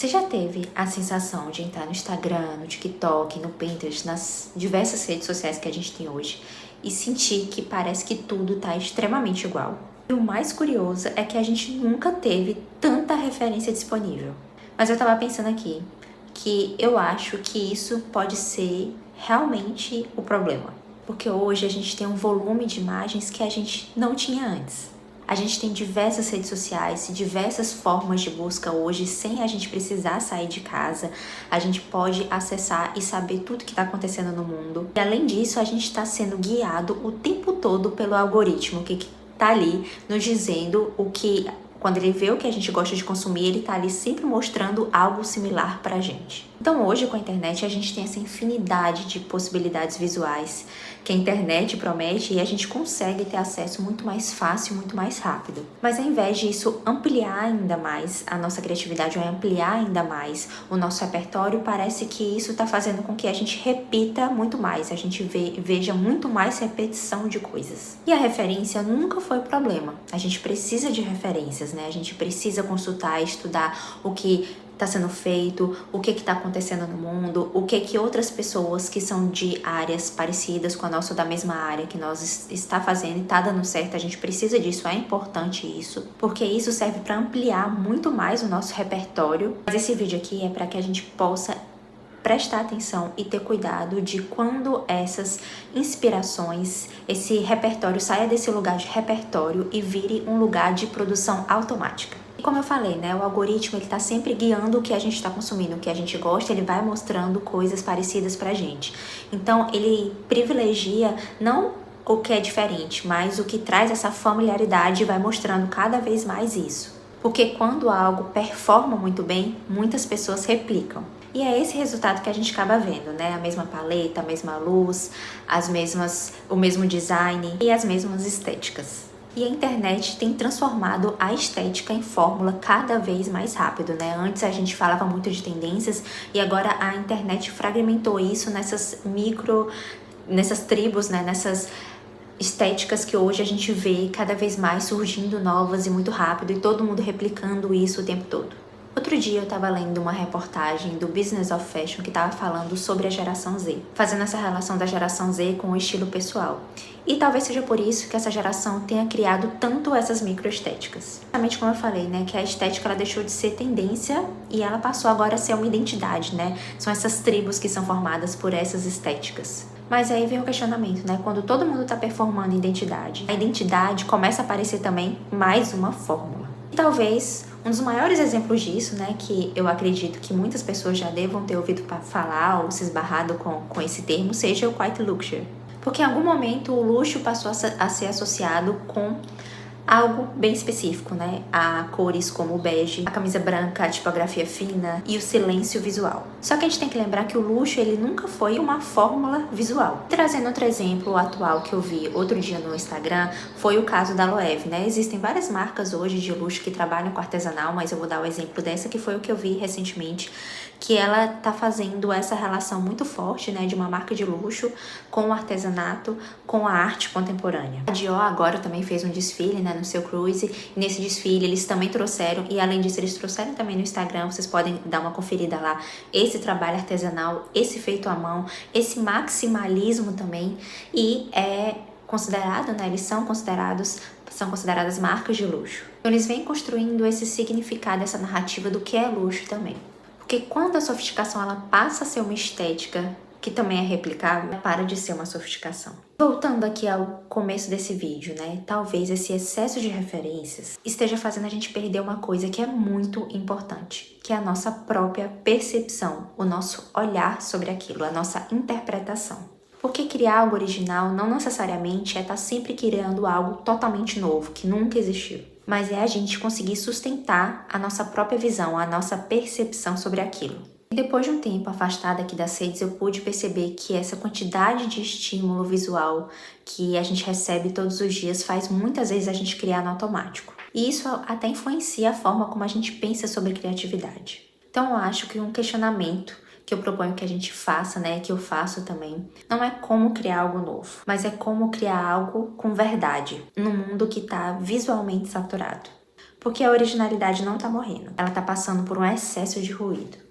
Você já teve a sensação de entrar no Instagram, no TikTok, no Pinterest, nas diversas redes sociais que a gente tem hoje e sentir que parece que tudo tá extremamente igual? E o mais curioso é que a gente nunca teve tanta referência disponível. Mas eu tava pensando aqui que eu acho que isso pode ser realmente o problema. Porque hoje a gente tem um volume de imagens que a gente não tinha antes. A gente tem diversas redes sociais, diversas formas de busca hoje, sem a gente precisar sair de casa. A gente pode acessar e saber tudo que está acontecendo no mundo. E além disso, a gente está sendo guiado o tempo todo pelo algoritmo que está ali nos dizendo o que, quando ele vê o que a gente gosta de consumir, ele está ali sempre mostrando algo similar pra gente. Então hoje com a internet a gente tem essa infinidade de possibilidades visuais que a internet promete e a gente consegue ter acesso muito mais fácil, muito mais rápido. Mas ao invés disso ampliar ainda mais a nossa criatividade ou ampliar ainda mais o nosso repertório, parece que isso está fazendo com que a gente repita muito mais, a gente veja muito mais repetição de coisas. E a referência nunca foi o problema. A gente precisa de referências, né? A gente precisa consultar, estudar o que está sendo feito, o que está acontecendo no mundo, o que outras pessoas que são de áreas parecidas com a nossa, ou da mesma área que nós está fazendo e está dando certo. A gente precisa disso, é importante isso, porque isso serve para ampliar muito mais o nosso repertório. Mas esse vídeo aqui é para que a gente possa prestar atenção e ter cuidado de quando essas inspirações, esse repertório saia desse lugar de repertório e vire um lugar de produção automática. E como eu falei, né, o algoritmo ele tá sempre guiando o que a gente está consumindo, o que a gente gosta, ele vai mostrando coisas parecidas pra gente. Então ele privilegia não o que é diferente, mas o que traz essa familiaridade e vai mostrando cada vez mais isso. Porque quando algo performa muito bem, muitas pessoas replicam. E é esse resultado que a gente acaba vendo, né? A mesma paleta, a mesma luz, o mesmo design e as mesmas estéticas. E a internet tem transformado a estética em fórmula cada vez mais rápido, né? Antes a gente falava muito de tendências e agora a internet fragmentou isso nessas tribos, né? Nessas estéticas que hoje a gente vê cada vez mais surgindo novas e muito rápido e todo mundo replicando isso o tempo todo. Outro dia eu estava lendo uma reportagem do Business of Fashion que estava falando sobre a geração Z, fazendo essa relação da geração Z com o estilo pessoal. E talvez seja por isso que essa geração tenha criado tanto essas microestéticas. Exatamente como eu falei, né, que a estética ela deixou de ser tendência e ela passou agora a ser uma identidade, né? São essas tribos que são formadas por essas estéticas. Mas aí vem o questionamento, né? Quando todo mundo está performando identidade, a identidade começa a aparecer também mais uma fórmula. E talvez um dos maiores exemplos disso, né, que eu acredito que muitas pessoas já devam ter ouvido falar ou se esbarrado com esse termo, seja o Quiet Luxury. Porque em algum momento o luxo passou a ser associado com algo bem específico, né? A cores como o bege, a camisa branca, a tipografia fina e o silêncio visual. Só que a gente tem que lembrar que o luxo, ele nunca foi uma fórmula visual. Trazendo outro exemplo atual que eu vi outro dia no Instagram, foi o caso da Loewe, né? Existem várias marcas hoje de luxo que trabalham com artesanal, mas eu vou dar o exemplo dessa que foi o que eu vi recentemente, que ela tá fazendo essa relação muito forte, né, de uma marca de luxo com o artesanato, com a arte contemporânea. A Dior agora também fez um desfile, né, no seu cruise, e nesse desfile eles também trouxeram, e além disso eles trouxeram também no Instagram, vocês podem dar uma conferida lá, esse trabalho artesanal, esse feito à mão, esse maximalismo também, e é considerado, né, eles são consideradas marcas de luxo. Então eles vêm construindo esse significado, essa narrativa do que é luxo também. Porque quando a sofisticação ela passa a ser uma estética que também é replicável, para de ser uma sofisticação. Voltando aqui ao começo desse vídeo, né? Talvez esse excesso de referências esteja fazendo a gente perder uma coisa que é muito importante, que é a nossa própria percepção, o nosso olhar sobre aquilo, a nossa interpretação. Porque criar algo original não necessariamente é estar sempre criando algo totalmente novo, que nunca existiu. Mas é a gente conseguir sustentar a nossa própria visão, a nossa percepção sobre aquilo. E depois de um tempo afastada aqui das redes, eu pude perceber que essa quantidade de estímulo visual que a gente recebe todos os dias faz muitas vezes a gente criar no automático. E isso até influencia a forma como a gente pensa sobre criatividade. Então eu acho que um questionamento que eu proponho que a gente faça, né, que eu faço também, não é como criar algo novo, mas é como criar algo com verdade, num mundo que está visualmente saturado. Porque a originalidade não tá morrendo, ela tá passando por um excesso de ruído.